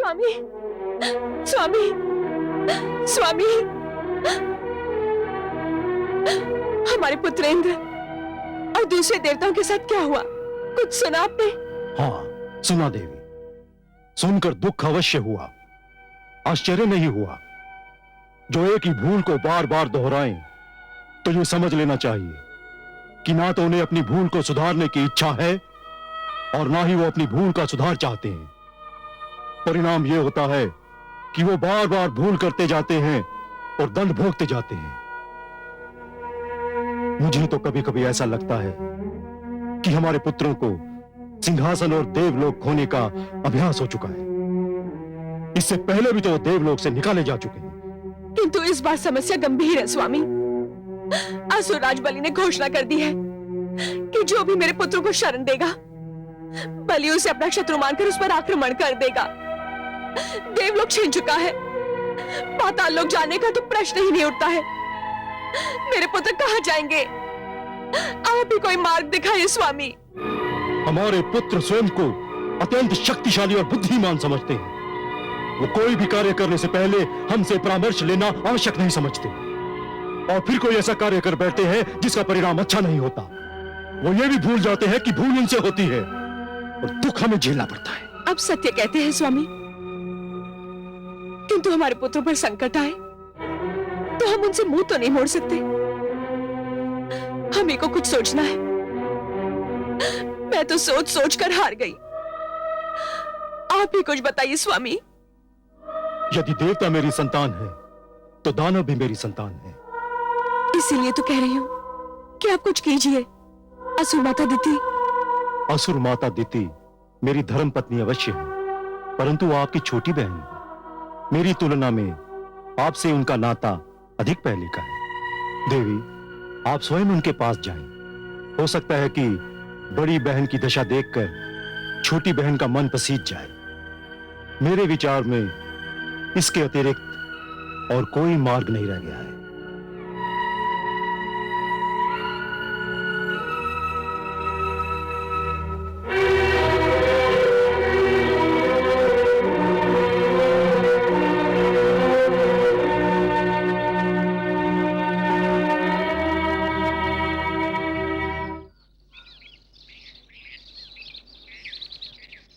स्वामी, स्वामी, स्वामी, हमारे पुत्रेंद्र और दूसरे देवताओं के साथ क्या हुआ? कुछ सुना आपने? हाँ सुना देवी, सुनकर दुख अवश्य हुआ, आश्चर्य नहीं हुआ। जो एक ही भूल को बार बार दोहराएं तो ये समझ लेना चाहिए कि ना तो उन्हें अपनी भूल को सुधारने की इच्छा है और ना ही वो अपनी भूल का सुधार चाहते हैं। परिणाम ये होता है कि वो बार बार भूल करते जाते हैं और दंड भोगते जाते हैं। मुझे तो कभी कभी ऐसा लगता है कि हमारे पुत्रों को सिंहासन और देवलोक खोने का अभ्यास हो चुका है। इससे पहले भी तो वो देवलोक से निकाले जा चुके हैं। किंतु इस बार समस्या गंभीर है स्वामी। असुरराज बलि ने घोषणा कर दी है कि जो भी मेरे पुत्रों को शरण देगा, बलि उसे अपना शत्रु मानकर उस पर आक्रमण कर देगा। देवलोक छीन चुका है, पाताल लोक जाने का तो प्रश्न ही नहीं उठता है। मेरे पुत्र कहां जाएंगे? आप ही कोई मार्ग दिखाइए स्वामी। हमारे पुत्र स्वयं को अत्यंत शक्तिशाली और बुद्धिमान समझते हैं। वो कोई भी कार्य करने से पहले हमसे परामर्श लेना आवश्यक नहीं समझते और फिर कोई ऐसा कार्य कर बैठते हैं जिसका परिणाम अच्छा नहीं होता। वो ये भी भूल जाते हैं कि भूल उनसे होती है और दुख हमें झेलना पड़ता है। आप सत्य कहते हैं स्वामी, किंतु हमारे पुत्रों पर संकट आए तो हम उनसे मुंह तो नहीं मोड़ सकते। हमें को कुछ सोचना है। मैं तो सोच सोच कर हार गई। आप ही कुछ बताइए स्वामी। यदि देवता मेरी संतान है तो दानव भी मेरी संतान है। इसीलिए तो कह रही हूं कि आप कुछ कीजिए। असुर माता दिति। असुर माता दिति मेरी धर्म पत्नी अवश्य है, परंतु वो आपकी छोटी बहन है। मेरी तुलना में आपसे उनका नाता अधिक पहले का है। देवी, आप स्वयं उनके पास जाएं। हो सकता है कि बड़ी बहन की दशा देखकर छोटी बहन का मन पसीज जाए। मेरे विचार में इसके अतिरिक्त और कोई मार्ग नहीं रह गया है।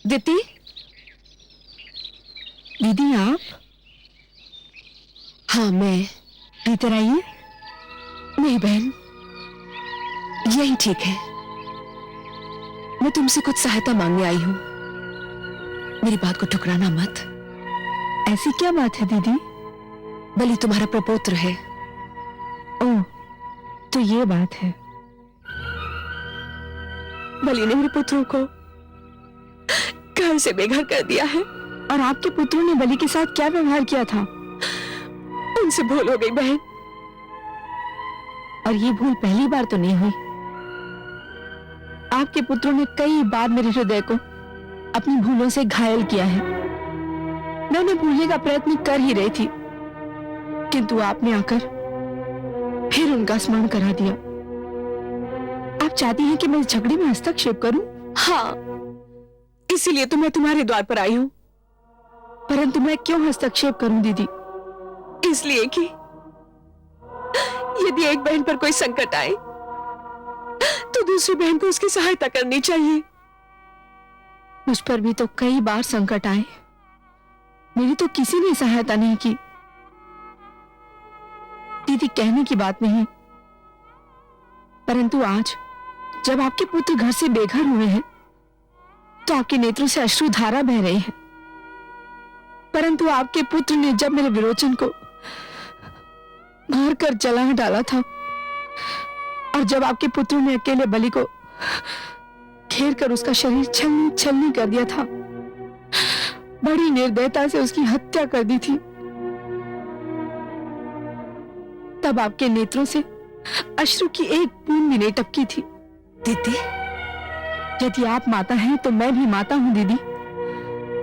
दिति, दीदी आप? हाँ मैं। भीतर आइए। नहीं बहन, यही ठीक है। मैं तुमसे कुछ सहायता मांगने आई हूं। मेरी बात को ठुकराना मत। ऐसी क्या बात है दीदी? बलि तुम्हारा प्रपौत्र है। ओह, तो ये बात है। बलि ने मेरे पुत्रों को घर से बेघर कर दिया है। और आपके पुत्रों ने बलि के साथ क्या व्यवहार किया था? उनसे भूल हो गई बहन। और ये भूल पहली बार तो नहीं हुई। आपके पुत्रों ने कई बार मेरे हृदय को अपनी भूलों से घायल किया है। मैं उन्हें भूलने का प्रयत्न कर ही रही थी, किंतु आपने आकर फिर उनका स्मरण करा दिया। आप चाहती हैं कि मैं इस झगड़े में हस्तक्षेप करूं? हाँ, इसीलिए तो मैं तुम्हारे द्वार पर आई हूं। परंतु मैं क्यों हस्तक्षेप करूं दीदी? इसलिए कि यदि एक बहन पर कोई संकट आए तो दूसरी बहन को उसकी सहायता करनी चाहिए। मुझ पर भी तो कई बार संकट आए, मेरी तो किसी ने सहायता नहीं की। दीदी, कहने की बात नहीं, परंतु आज जब आपके पुत्र घर से बेघर हुए हैं तो आपके नेत्रों से अश्रुधारा बह रही है। परंतु आपके पुत्र ने जब मेरे विरोचन को मार कर जला डाला था और जब आपके पुत्रों ने अकेले बलि को घेर कर उसका शरीर छलनी छलनी कर दिया था, बड़ी निर्दयता से उसकी हत्या कर दी थी, तब आपके नेत्रों से अश्रु की एक बूंद भी नहीं टपकी थी। दीदी, यदि आप माता हैं तो मैं भी माता हूं दीदी।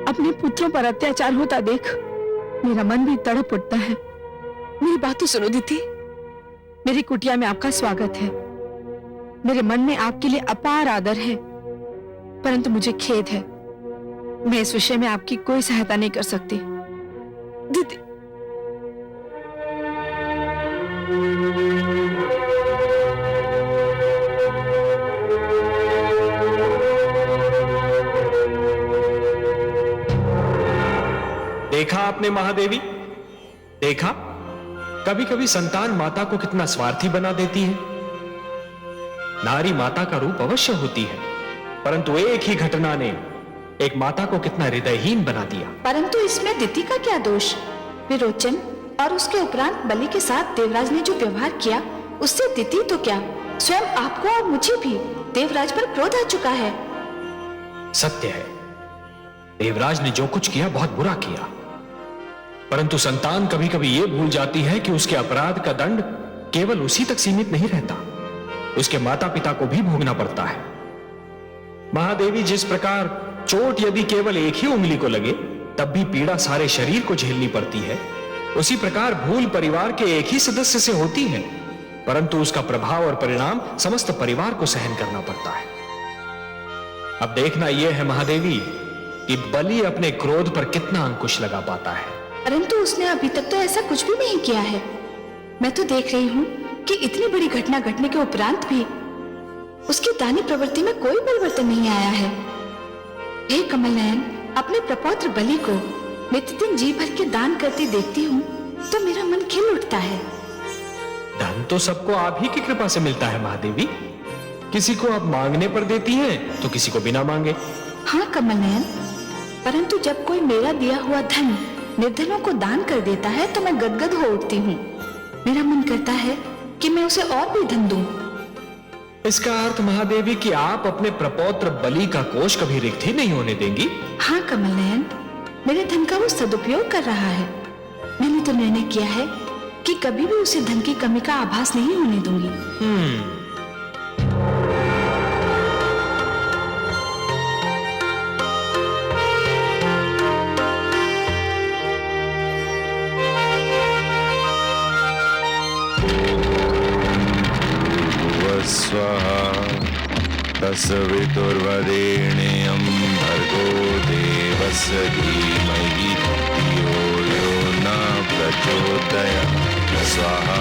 अपने पुत्रों पर अत्याचार होता देख मेरा मन भी तड़प उठता है। मेरी बात तो सुनो दीदी। मेरी कुटिया में आपका स्वागत है। मेरे मन में आपके लिए अपार आदर है, परंतु मुझे खेद है मैं इस विषय में आपकी कोई सहायता नहीं कर सकती। दीदी, देखा आपने महादेवी, देखा कभी कभी संतान माता को कितना स्वार्थी बना देती है। नारी माता का रूप अवश्य होती है, परंतु एक ही घटना ने एक माता को कितना हृदयहीन बना दिया। परंतु इसमें दिति का क्या दोष? विरोचन और उसके उपरांत बलि के साथ देवराज ने जो व्यवहार किया, उससे दिति तो क्या, स्वयं आपको और मुझे भी देवराज पर क्रोध आ चुका है। सत्य है, देवराज ने जो कुछ किया बहुत बुरा किया, परंतु संतान कभी कभी यह भूल जाती है कि उसके अपराध का दंड केवल उसी तक सीमित नहीं रहता, उसके माता पिता को भी भोगना पड़ता है। महादेवी, जिस प्रकार चोट यदि केवल एक ही उंगली को लगे तब भी पीड़ा सारे शरीर को झेलनी पड़ती है, उसी प्रकार भूल परिवार के एक ही सदस्य से होती है, परंतु उसका प्रभाव और परिणाम समस्त परिवार को सहन करना पड़ता है। अब देखना यह है महादेवी कि बलि अपने क्रोध पर कितना अंकुश लगा पाता है। परंतु उसने अभी तक तो ऐसा कुछ भी नहीं किया है। मैं तो देख रही हूँ कि इतनी बड़ी घटना घटने के उपरांत भी उसकी दानी प्रवृत्ति में कोई परिवर्तन नहीं आया है। हे कमल नयन, अपने प्रपौत्र बलि को नित्यदिन जी भर के दान करते देखती हूँ तो मेरा मन खिल उठता है। धन तो सबको आप ही की कृपा से मिलता है महादेवी, किसी को आप मांगने पर देती हैं तो किसी को बिना मांगे। हाँ कमल नयन, परंतु जब कोई मेरा दिया हुआ धन निर्धनों को दान कर देता है तो मैं गदगद हो उठती हूँ। मेरा मन करता है कि मैं उसे और भी धन दूं। इसका अर्थ महादेवी कि आप अपने प्रपौत्र बलि का कोष कभी रिक्त ही नहीं होने देंगी। हाँ कमल नयन, मेरे धन का वो सदुपयोग कर रहा है। मैंने तो निर्णय किया है कि कभी भी उसे धन की कमी का आभास नहीं होने दूंगी। स्वाहा तस्वितुर्वरेण्यं भर्गो देवस्य धीमहि धियो यो न प्रचोदयात् स्वाहा।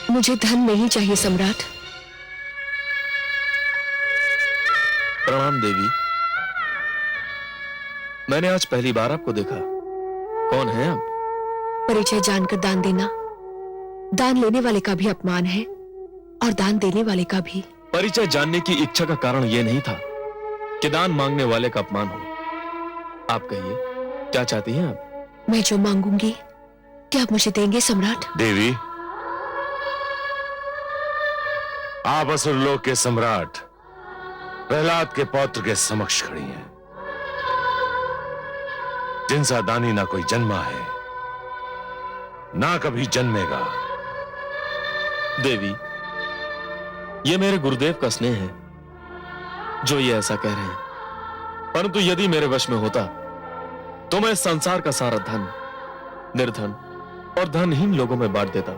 मुझे धन नहीं चाहिए सम्राट। प्रणाम देवी, मैंने आज पहली बार आपको देखा। कौन है आप? परिचय जानकर दान देना दान लेने वाले का भी अपमान है और दान देने वाले का भी। परिचय जानने की इच्छा का कारण यह नहीं था कि दान मांगने वाले का अपमान हो। आप कहिए, क्या चाहती हैं आप? मैं जो मांगूंगी क्या आप मुझे देंगे सम्राट? देवी, आप असुरलोक के सम्राट प्रहलाद के पौत्र के समक्ष खड़ी हैं, जिनसा दानी ना कोई जन्मा है ना कभी जन्मेगा। देवी, ये मेरे गुरुदेव का स्नेह है। जो ये ऐसा कह रहे हैं, परंतु यदि मेरे वश में होता तो मैं इस संसार का सारा धन निर्धन और धनहीन लोगों में बांट देता।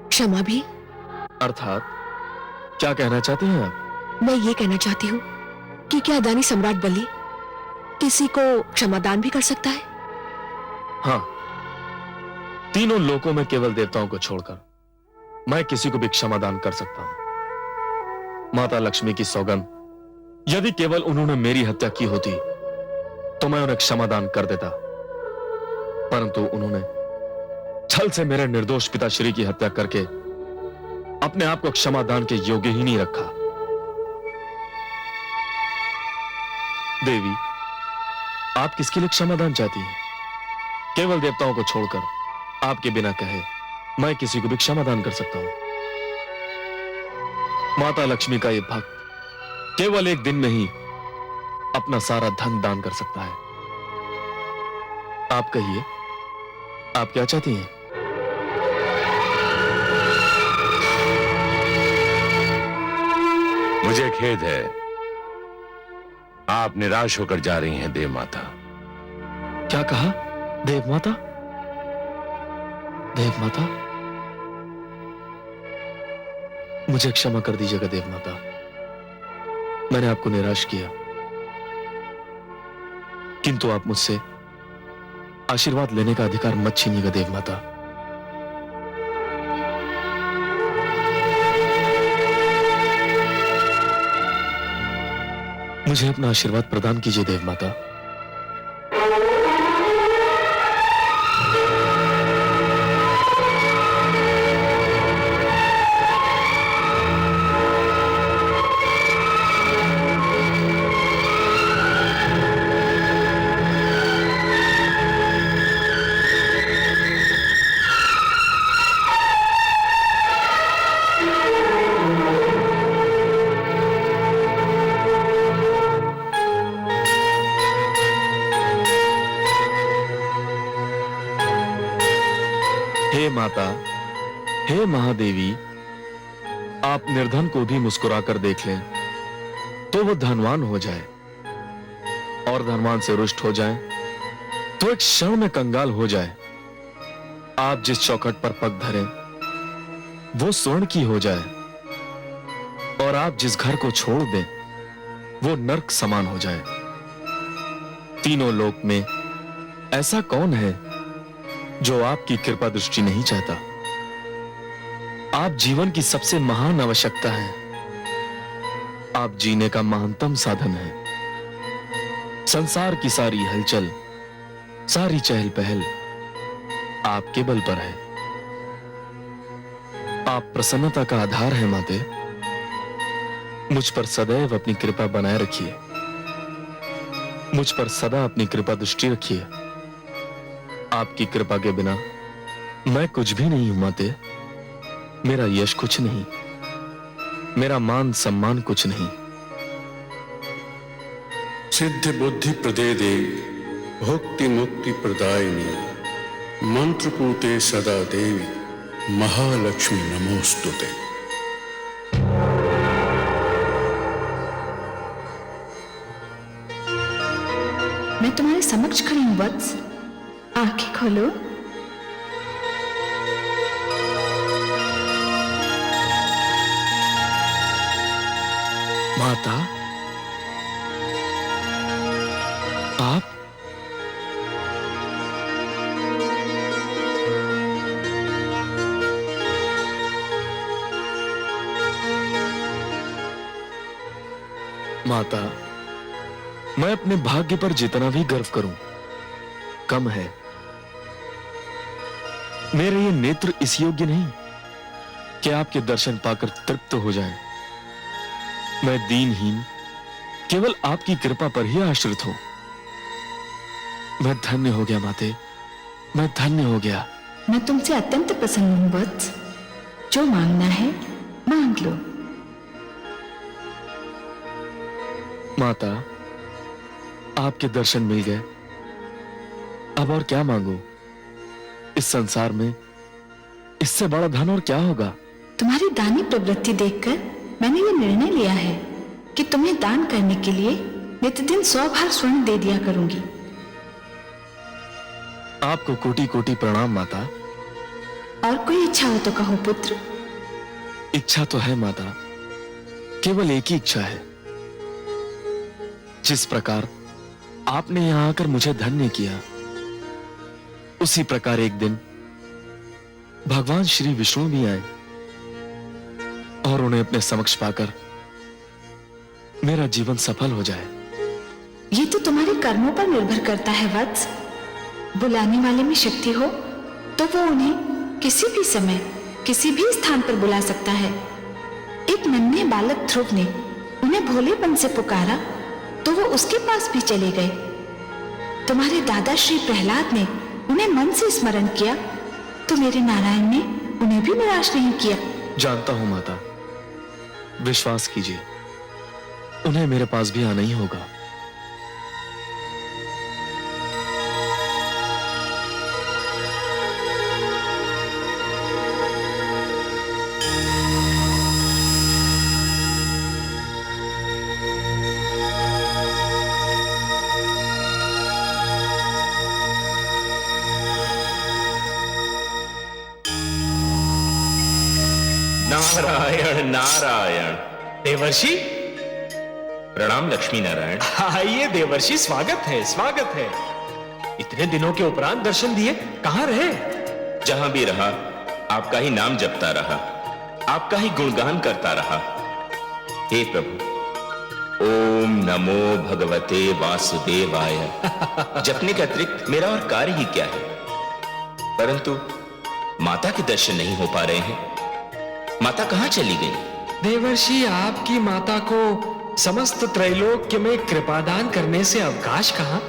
क्षमा भी? अर्थात क्या कहना चाहते हैं आप? मैं ये कहना चाहती हूँ कि क्या दानी सम्राट बलि किसी को क्षमादान भी कर सकता है? हाँ, तीनों लोकों में केवल देवताओं को छोड़कर मैं किसी को भी क्षमादान कर सकता हूं। माता लक्ष्मी की सौगंध, यदि केवल उन्होंने मेरी हत्या की होती तो मैं उन्हें क्षमादान कर देता, परंतु उन्होंने छल से मेरे निर्दोष पिताश्री की हत्या करके अपने आप को क्षमादान के योग्य ही नहीं रखा। देवी, आप किसके लिए क्षमादान चाहती हैं? केवल देवताओं को छोड़कर आपके बिना कहे मैं किसी को भी क्षमादान कर सकता हूं। माता लक्ष्मी का यह भक्त केवल एक दिन में ही अपना सारा धन दान कर सकता है। आप कहिए, आप क्या चाहती हैं? मुझे खेद है, आप निराश होकर जा रही हैं देव माता। क्या कहा? देव माता? देव माता, मुझे क्षमा कर दीजिएगा देव माता, मैंने आपको निराश किया, किंतु आप मुझसे आशीर्वाद लेने का अधिकार मत छीनिएगा देव माता। मुझे अपना आशीर्वाद प्रदान कीजिए देव माता। हे माता, हे महादेवी, आप निर्धन को भी मुस्कुराकर देख लें तो वो धनवान हो जाए, और धनवान से रुष्ट हो जाए तो एक क्षण में कंगाल हो जाए। आप जिस चौखट पर पग धरें वो स्वर्ण की हो जाए, और आप जिस घर को छोड़ दें वो नर्क समान हो जाए। तीनों लोक में ऐसा कौन है जो आपकी कृपा दृष्टि नहीं चाहता? आप जीवन की सबसे महान आवश्यकता है, आप जीने का महानतम साधन है। संसार की सारी हलचल, सारी चहल पहल आपके बल पर है। आप प्रसन्नता का आधार है माते। मुझ पर सदैव अपनी कृपा बनाए रखिए, मुझ पर सदा अपनी कृपा दृष्टि रखिए। आपकी कृपा के बिना मैं कुछ भी नहीं हूं माते। मेरा यश कुछ नहीं, मेरा मान सम्मान कुछ नहीं। सिद्ध बुद्धि प्रदे देवी, भक्ति मुक्ति प्रदायिनी, मंत्रपूते सदा देवी, महालक्ष्मी नमोस्तुते। मैं तुम्हारे समक्ष खड़ी हूं वत्स, आंखें खोलो। माता, आप? माता, मैं अपने भाग्य पर जितना भी गर्व करूं कम है। मेरे ये नेत्र इस योग्य नहीं कि आपके दर्शन पाकर तृप्त हो जाएं। मैं दीनहीन केवल आपकी कृपा पर ही आश्रित हूं। मैं धन्य हो गया माते, मैं धन्य हो गया। मैं तुमसे अत्यंत प्रसन्न हूं वत्स, जो मांगना है मांग लो। माता, आपके दर्शन मिल गए, अब और क्या मांगू? इस संसार में इससे बड़ा धन और क्या होगा? तुम्हारी दानी प्रवृत्ति देखकर मैंने ये निर्णय लिया है कि तुम्हें दान करने के लिए नित्य दिन 100 भार स्वर्ण दे दिया करूंगी। आपको कोटि कोटि प्रणाम माता। और कोई इच्छा हो तो कहो पुत्र। इच्छा तो है माता, केवल एक ही इच्छा है। जिस प्रकार आपने यहां आकर मुझे धन्य किया, उसी प्रकार एक दिन भगवान श्री विष्णु भी आए और उन्हें अपने समक्ष पाकर मेरा जीवन सफल हो जाए। ये तो तुम्हारे कर्मों पर निर्भर करता है वत्स। बुलाने वाले में शक्ति हो तो वो उन्हें किसी भी समय किसी भी स्थान पर बुला सकता है। एक नन्हे बालक ध्रुव ने उन्हें भोलेपन से पुकारा तो वो उसके पास भी चले गए। तुम्हारे दादा श्री प्रहलाद ने उन्हें मन से स्मरण किया तो मेरे नारायण ने उन्हें भी निराश नहीं किया। जानता हूं माता, विश्वास कीजिए, उन्हें मेरे पास भी आना ही होगा। नारायण नारायण। देवर्षि, प्रणाम लक्ष्मी नारायण। आइए देवर्षि, स्वागत है स्वागत है। इतने दिनों के उपरांत दर्शन दिए, कहां रहे? जहां भी रहा आपका ही नाम जपता रहा, आपका ही गुणगान करता रहा। हे प्रभु, ओम नमो भगवते वासुदेवाय जपने के अतिरिक्त मेरा और कार्य ही क्या है। परंतु माता के दर्शन नहीं हो पा रहे हैं। माता कहां चली गई? देवर्षि, आपकी माता को समस्त त्रैलोक्य में कृपादान करने से अवकाश कहां?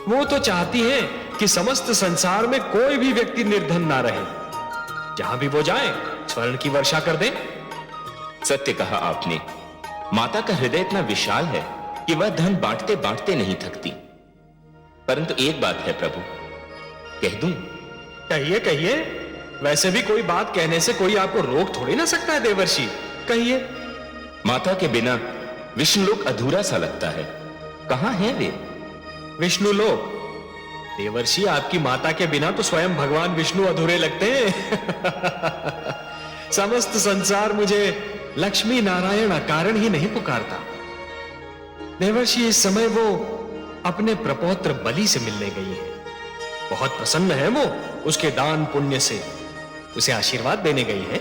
वो तो चाहती हैं कि समस्त संसार में कोई भी व्यक्ति निर्धन ना रहे। जहां भी वो जाएं, स्वर्ण की वर्षा कर दें। सत्य कहा आपने। माता का हृदय इतना विशाल है कि वह धन बांटते बांटते नहीं थकती। परंतु एक बात है प्रभु, कह दूं? कहिए कहिए, वैसे भी कोई बात कहने से कोई आपको रोक थोड़ी ना सकता है देवर्षि, कहिए। माता के बिना विष्णुलोक अधूरा सा लगता है। कहां है वे? विष्णुलोक? देवर्षि, आपकी माता के बिना तो स्वयं भगवान विष्णु अधूरे लगते हैं। समस्त संसार मुझे लक्ष्मी नारायण अकारण ही नहीं पुकारता। देवर्षि, इस समय वो अपने प्रपौत्र बलि से मिलने गई है। बहुत प्रसन्न है वो उसके दान पुण्य से, उसे आशीर्वाद देने गई है।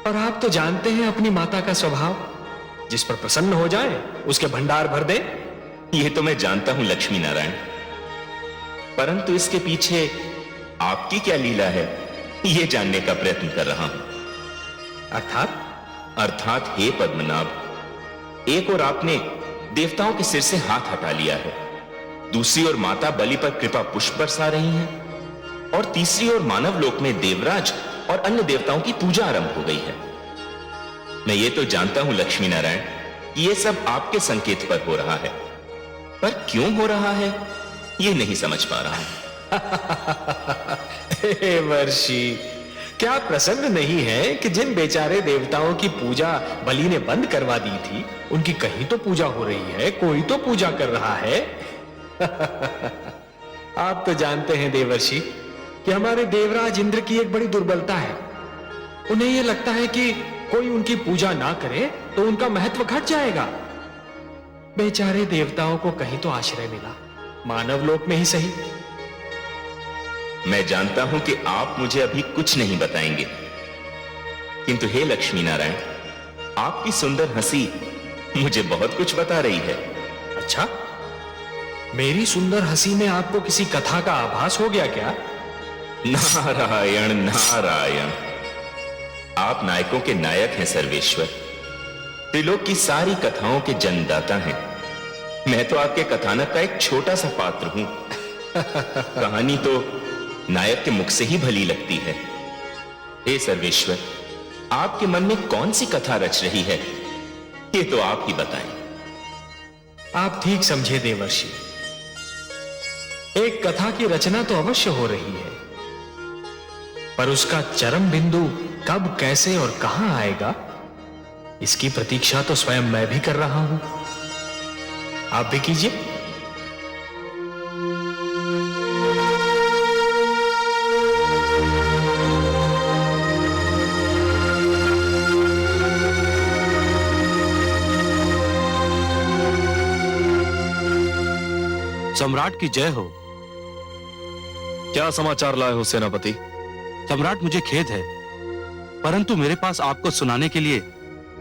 और आप तो जानते हैं अपनी माता का स्वभाव, जिस पर प्रसन्न हो जाए उसके भंडार भर दे। यह तो मैं जानता हूं लक्ष्मी नारायण, परंतु इसके पीछे आपकी क्या लीला है, यह जानने का प्रयत्न कर रहा हूं। अर्थात हे पद्मनाभ, एक और आपने देवताओं के सिर से हाथ हटा लिया है, दूसरी ओर माता बलि पर कृपा पुष्प बरसा रही हैं, और तीसरी ओर मानव लोक में देवराज और अन्य देवताओं की पूजा आरंभ हो गई है। मैं ये तो जानता हूं लक्ष्मी नारायण कि ये सब आपके संकेत पर हो रहा है, पर क्यों हो रहा है ये नहीं समझ पा रहा हूं। हे वर्षि, क्या प्रसन्न नहीं है कि जिन बेचारे देवताओं की पूजा बलि ने बंद करवा दी थी, उनकी कहीं तो पूजा हो रही है, कोई तो पूजा कर रहा है। आप तो जानते हैं देवर्षि कि हमारे देवराज इंद्र की एक बड़ी दुर्बलता है। उन्हें यह लगता है कि कोई उनकी पूजा ना करे तो उनका महत्व घट जाएगा। बेचारे देवताओं को कहीं तो आश्रय मिला, मानव लोक में ही सही। मैं जानता हूं कि आप मुझे अभी कुछ नहीं बताएंगे, किंतु हे लक्ष्मी नारायण, आपकी सुंदर हंसी मुझे बहुत कुछ बता रही है। अच्छा, मेरी सुंदर हंसी में आपको किसी कथा का आभास हो गया क्या? नारायण नारायण, आप नायकों के नायक हैं सर्वेश्वर, त्रिलोक की सारी कथाओं के जन्मदाता हैं। मैं तो आपके कथानक का एक छोटा सा पात्र हूं। कहानी तो नायक के मुख से ही भली लगती है। हे सर्वेश्वर, आपके मन में कौन सी कथा रच रही है, ये तो आप ही बताएं। आप ठीक समझे देवर्षि, एक कथा की रचना तो अवश्य हो रही है, पर उसका चरम बिंदु कब, कैसे और कहां आएगा, इसकी प्रतीक्षा तो स्वयं मैं भी कर रहा हूं। आप भी कीजिए। सम्राट की जय हो। क्या समाचार लाए हो सेनापति? सम्राट, मुझे खेद है, परंतु मेरे पास आपको सुनाने के लिए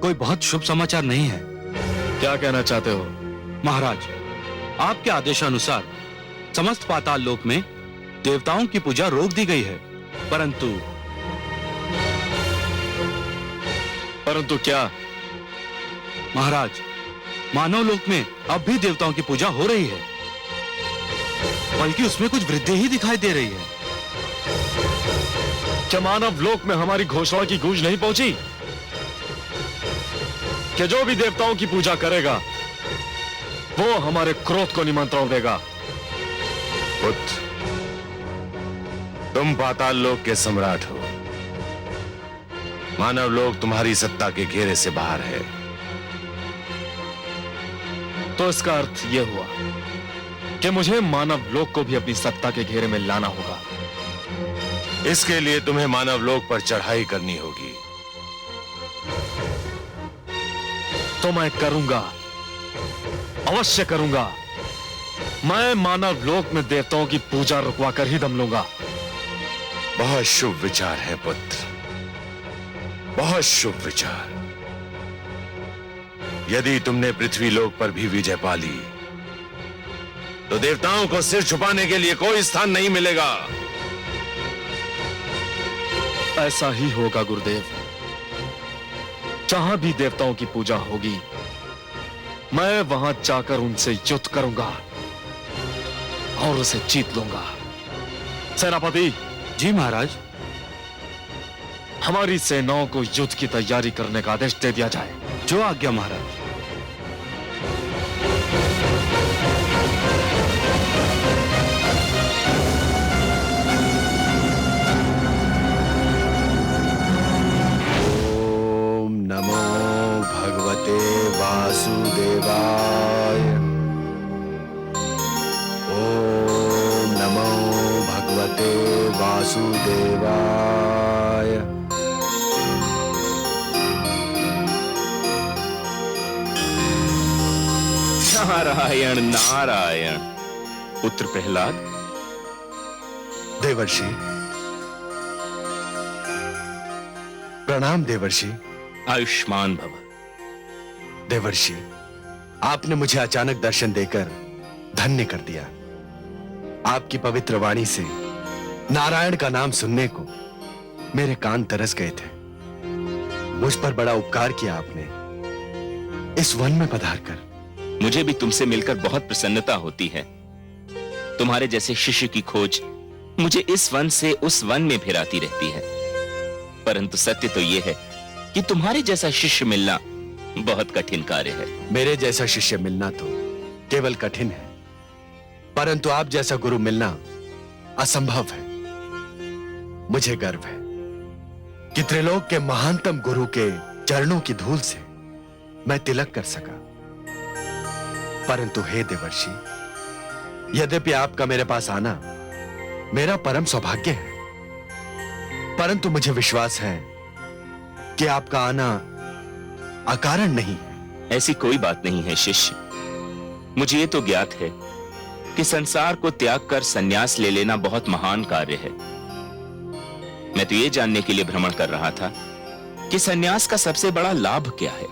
कोई बहुत शुभ समाचार नहीं है। क्या कहना चाहते हो? महाराज, आपके आदेशानुसार समस्त पाताल लोक में देवताओं की पूजा रोक दी गई है, परंतु क्या? महाराज, मानव लोक में अब भी देवताओं की पूजा हो रही है, बल्कि उसमें कुछ वृद्धि ही दिखाई दे रही है। क्या मानव लोक में हमारी घोषणा की गूंज नहीं पहुंची कि जो भी देवताओं की पूजा करेगा वो हमारे क्रोध को निमंत्रण देगा? पुत्र, तुम पाताल लोक के सम्राट हो। मानव लोक तुम्हारी सत्ता के घेरे से बाहर है। तो इसका अर्थ यह हुआ कि मुझे मानव लोक को भी अपनी सत्ता के घेरे में लाना होगा। इसके लिए तुम्हें मानव लोक पर चढ़ाई करनी होगी। तो मैं करूंगा, अवश्य करूंगा। मैं मानव लोक में देवताओं की पूजा रुकवा कर ही दम लूंगा। बहुत शुभ विचार है पुत्र, बहुत शुभ विचार। यदि तुमने पृथ्वी लोक पर भी विजय पा ली तो देवताओं को सिर छुपाने के लिए कोई स्थान नहीं मिलेगा। ऐसा ही होगा गुरुदेव। जहां भी देवताओं की पूजा होगी मैं वहां जाकर उनसे युद्ध करूंगा और उसे जीत लूंगा। सेनापति जी महाराज। हमारी सेनाओं को युद्ध की तैयारी करने का आदेश दे दिया जाए। जो आज्ञा महाराज। ओम नमो भगवते वासुदेवाय। ओम नमो भगवते वासुदेवाय। नारायण नारायण। पुत्र प्रहलाद। देवर्षि प्रणाम। देवर्षि आयुष्मान भव। देवर्षि, आपने मुझे अचानक दर्शन देकर धन्य कर दिया। आपकी पवित्र वाणी से नारायण का नाम सुनने को मेरे कान तरस गए थे। मुझ पर बड़ा उपकार किया आपने इस वन में पधार कर। मुझे भी तुमसे मिलकर बहुत प्रसन्नता होती है। तुम्हारे जैसे शिष्य की खोज मुझे इस वन से उस वन में फिराती रहती है, परंतु सत्य तो यह है कि तुम्हारे जैसा शिष्य मिलना बहुत कठिन कार्य है। मेरे जैसा शिष्य मिलना तो केवल कठिन है, परंतु आप जैसा गुरु मिलना असंभव है। मुझे गर्व है कि त्रिलोक के महानतम गुरु के चरणों की धूल से मैं तिलक कर सका। परंतु हे देवर्षि, यद्यपि आपका मेरे पास आना मेरा परम सौभाग्य है, परंतु मुझे विश्वास है कि आपका आना अकारण नहीं है। ऐसी कोई बात नहीं है शिष्य। मुझे ये तो ज्ञात है कि संसार को त्याग कर संन्यास ले लेना बहुत महान कार्य है। मैं तो ये जानने के लिए भ्रमण कर रहा था कि संन्यास का सबसे बड़ा लाभ क्या है।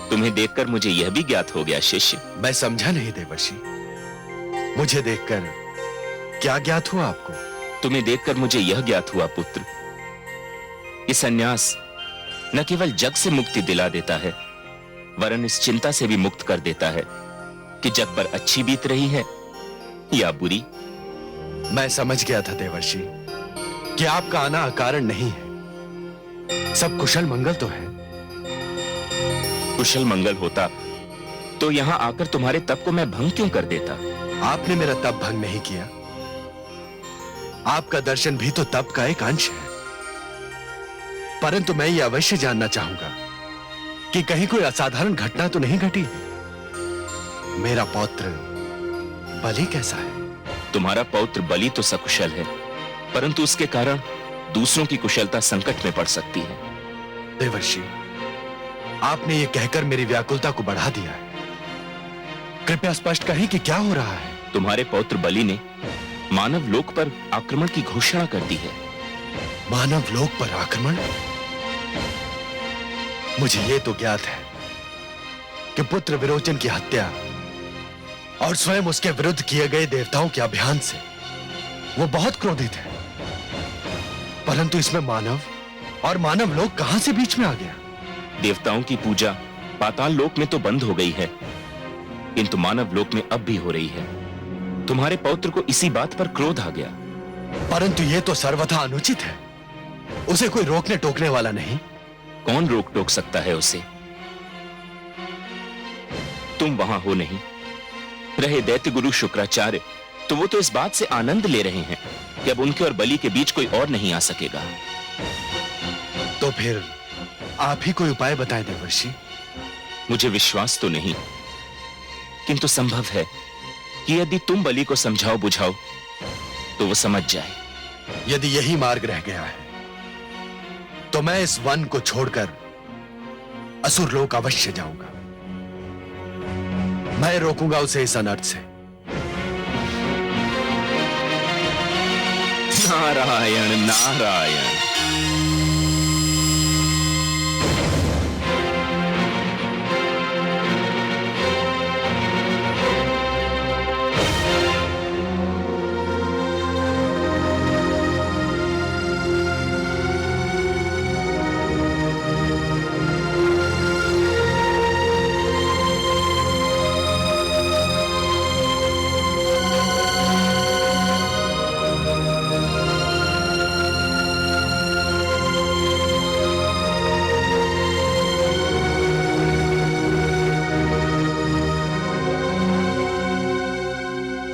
तुम्हें देखकर मुझे यह भी ज्ञात हो गया शिष्य। मैं समझा नहीं देवर्षि, मुझे देखकर क्या ज्ञात हुआ आपको? तुम्हें देखकर मुझे यह ज्ञात हुआ पुत्र कि संन्यास न केवल जग से मुक्ति दिला देता है, वरन इस चिंता से भी मुक्त कर देता है कि जग पर अच्छी बीत रही है या बुरी। मैं समझ गया था देवर्षि कि आपका आना अकारण नहीं है। सब कुशल मंगल तो है। कुशल मंगल होता तो यहां आकर तुम्हारे तप को मैं भंग क्यों कर देता? आपने मेरा तप भंग नहीं किया। आपका दर्शन भी तो तप का एक अंश है। परंतु मैं ये अवश्य जानना चाहूंगा कि कहीं कोई असाधारण घटना तो नहीं घटी? मेरा पौत्र बलि कैसा है? तुम्हारा पौत्र बलि तो सकुशल है, परंतु उसके कारण दूसरों की कुशलता संकट में पड़ सकती है। देवर्षि, आपने ये कहकर मेरी व्याकुलता को बढ़ा दिया है। कृपया स्पष्ट कहें कि क्या हो रहा है? तुम्हारे पौत्र बलि ने मानव लोक पर आक्रमण की घोषणा कर दी है। मानव लोक पर आक्रमण? मुझे यह तो ज्ञात है कि पुत्र विरोचन की हत्या और स्वयं उसके विरुद्ध किए गए देवताओं के अभियान से वो बहुत क्रोधित है, परंतु इसमें मानव और मानव लोक कहां से बीच में आ गया? देवताओं की पूजा पाताल लोक में तो बंद हो गई है, किंतु मानव लोक में अब भी हो रही है। तुम्हारे पौत्र को इसी बात पर क्रोध आ गया। परंतु यह तो सर्वथा अनुचित है। उसे कोई रोकने टोकने वाला नहीं। कौन रोक टोक सकता है उसे? तुम वहां हो नहीं, रहे दैत्य गुरु शुक्राचार्य, तो वो तो इस बात से आनंद ले रहे हैं कि अब उनके और बलि के बीच कोई और नहीं आ सकेगा। तो फिर आप ही कोई उपाय बताएं देवर्षि। मुझे विश्वास तो नहीं, किंतु संभव है कि यदि तुम बलि को समझाओ बुझाओ तो वो समझ जाए। यदि यही मार्ग रह गया है तो मैं इस वन को छोड़कर असुर लोक अवश्य जाऊंगा। मैं रोकूंगा उसे इस अनर्थ से। नारायण नारायण।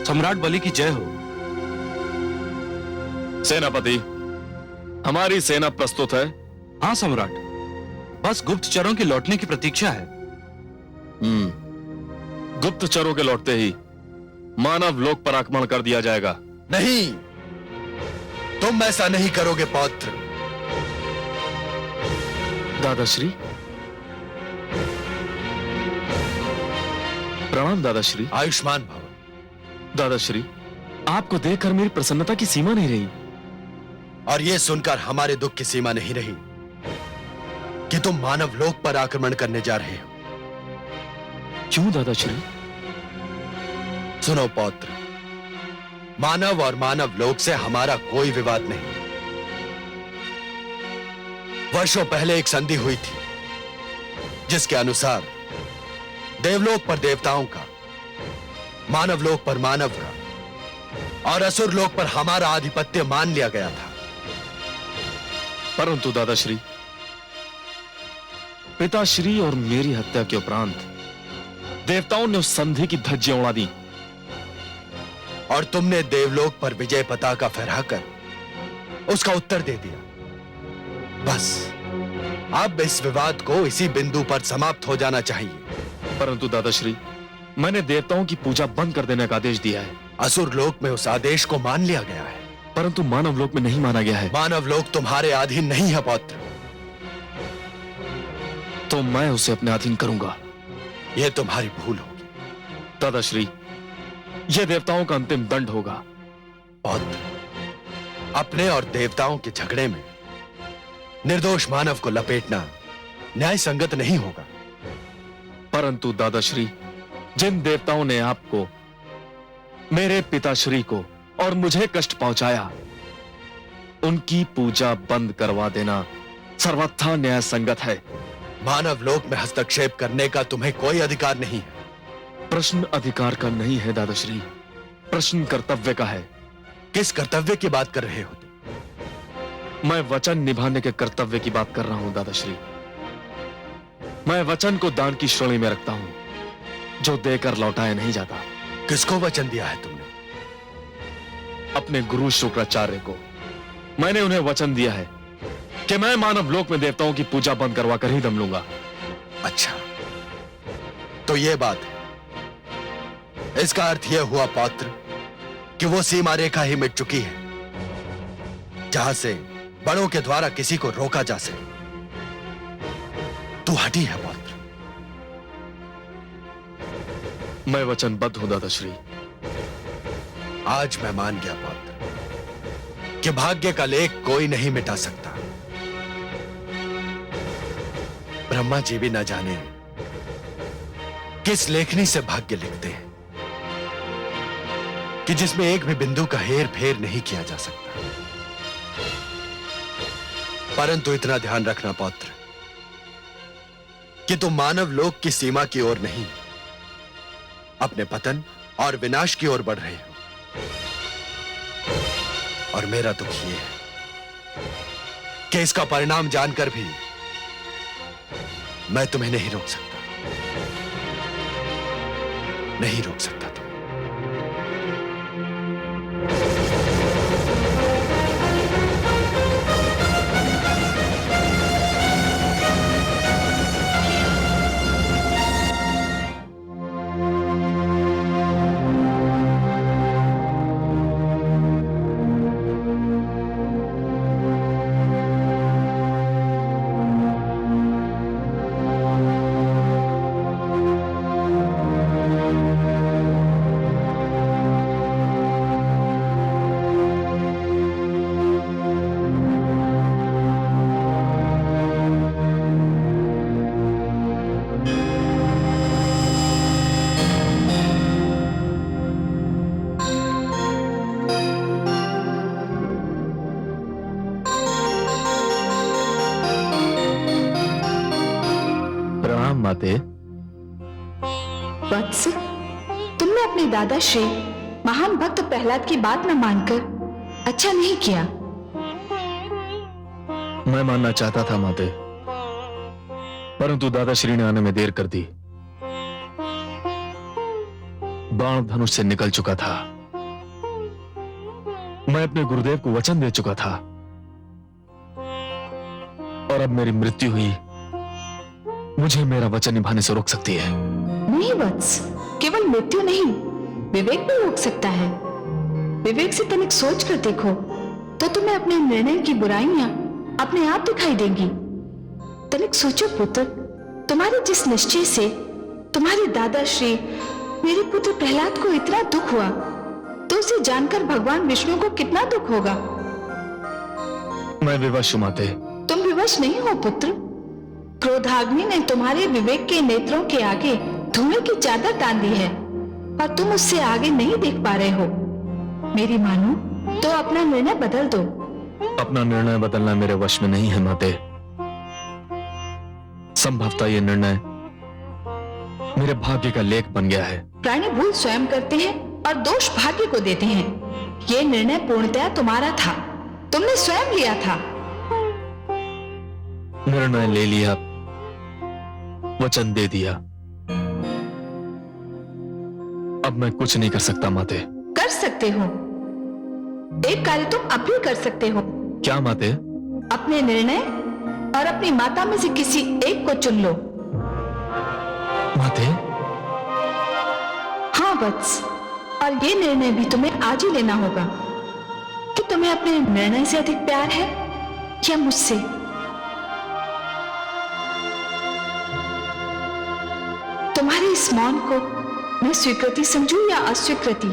सम्राट बलि की जय हो। सेनापति, हमारी सेना प्रस्तुत है। हाँ सम्राट, बस गुप्तचरों के लौटने की प्रतीक्षा है। गुप्तचरों के लौटते ही मानव लोक पर आक्रमण कर दिया जाएगा। नहीं, तुम ऐसा नहीं करोगे पौत्र। दादाश्री, प्रणाम दादाश्री। आयुष्मान भव। दादाश्री, आपको देखकर मेरी प्रसन्नता की सीमा नहीं रही। और यह सुनकर हमारे दुख की सीमा नहीं रही कि तुम मानव लोक पर आक्रमण करने जा रहे हो। क्यों दादाश्री? सुनो पौत्र, मानव और मानव लोक से हमारा कोई विवाद नहीं। वर्षों पहले एक संधि हुई थी जिसके अनुसार देवलोक पर देवताओं का, मानव लोक पर मानव का और असुर लोक पर हमारा आधिपत्य मान लिया गया था। परंतु दादाश्री, पिताश्री और मेरी हत्या के उपरांत देवताओं ने उस संधि की धज्जियां उड़ा दी और तुमने देवलोक पर विजय पताका फहराकर उसका उत्तर दे दिया। बस अब इस विवाद को इसी बिंदु पर समाप्त हो जाना चाहिए। परंतु दादाश्री, मैंने देवताओं की पूजा बंद कर देने का आदेश दिया है। असुर लोक में उस आदेश को मान लिया गया है, परंतु मानव लोक में नहीं माना गया है। मानव लोक तुम्हारे अधीन नहीं है पौत्र। तो मैं उसे अपने अधीन करूंगा। यह तुम्हारी भूल होगी दादाश्री, यह देवताओं का अंतिम दंड होगा। पौत्र, अपने और देवताओं के झगड़े में निर्दोष मानव को लपेटना न्याय संगत नहीं होगा। परंतु दादाश्री, जिन देवताओं ने आपको, मेरे पिताश्री को और मुझे कष्ट पहुंचाया, उनकी पूजा बंद करवा देना सर्वथा न्याय संगत है। मानव लोक में हस्तक्षेप करने का तुम्हें कोई अधिकार नहीं है। प्रश्न अधिकार का नहीं है दादाश्री, प्रश्न कर्तव्य का है। किस कर्तव्य की बात कर रहे हो तुम? मैं वचन निभाने के कर्तव्य की बात कर रहा हूं दादाश्री। मैं वचन को दान की श्रेणी में रखता हूं, जो देकर लौटाया नहीं जाता। किसको वचन दिया है तुमने? अपने गुरु शुक्राचार्य को। मैंने उन्हें वचन दिया है कि मैं मानव लोक में देवताओं की पूजा बंद करवा कर ही दम लूंगा। अच्छा, तो ये बात है। इसका अर्थ यह हुआ पौत्र कि वो सीमा रेखा ही मिट चुकी है जहां से बड़ों के द्वारा किसी को रोका जा सके। तू हटी है पौत्र। मैं वचनबद्ध हूं दादाश्री। आज मैं मान गया पौत्र कि भाग्य का लेख कोई नहीं मिटा सकता। ब्रह्मा जी भी न जाने किस लेखनी से भाग्य लिखते हैं कि जिसमें एक भी बिंदु का हेर फेर नहीं किया जा सकता। परंतु इतना ध्यान रखना पौत्र कि तुम मानव लोक की सीमा की ओर नहीं, अपने पतन और विनाश की ओर बढ़ रहे हो। और मेरा दुख यह है कि इसका परिणाम जानकर भी मैं तुम्हें नहीं रोक सकता, नहीं रोक सकता। माते। वत्स, तुमने अपने दादा श्री महान भक्त प्रहलाद की बात न मानकर अच्छा नहीं किया। मैं मानना चाहता था माते, परंतु दादाश्री ने आने में देर कर दी। बाण धनुष से निकल चुका था। मैं अपने गुरुदेव को वचन दे चुका था और अब मेरी मृत्यु हुई, मुझे मेरा वचन निभाने से रोक सकती है? नहीं वत्स, केवल मृत्यु नहीं, विवेक भी रोक सकता है। विवेक से तनिक सोच कर देखो तो तुम्हें अपने निर्णय की बुराइयां अपने आप दिखाई देंगी। तनिक सोचो पुत्र, तुम्हारे जिस निश्चय से तुम्हारे दादा श्री मेरे पुत्र प्रहलाद को इतना दुख हुआ, तो उसे जानकर भगवान विष्णु को कितना दुख होगा। मैं विवश हूं माते। तुम विवश नहीं हो पुत्र। क्रोधाग्नि ने तुम्हारे विवेक के नेत्रों के आगे धुएं की चादर तान दी है और तुम उससे आगे नहीं देख पा रहे हो। मेरी मानो तो अपना निर्णय बदल दो। अपना निर्णय बदलना मेरे वश में नहीं है माते। संभवतः यह निर्णय मेरे भाग्य का लेख बन गया है। प्राणी भूल स्वयं करते हैं और दोष भाग्य को देते हैं। यह निर्णय पूर्णतया तुम्हारा था, तुमने स्वयं लिया था। निर्णय ले लिया, वचन दे दिया, अब मैं कुछ नहीं कर सकता माते। कर सकते हो, एक कार्य तुम अब भी कर सकते हो। क्या माते? अपने निर्णय और अपनी माता में से किसी एक को चुन लो। माते? हाँ वत्स, और ये निर्णय भी तुम्हें आज ही लेना होगा कि तुम्हें अपने निर्णय से अधिक प्यार है या मुझसे। तुम्हारे इस मौन को मैं स्वीकृति समझूं या अस्वीकृति?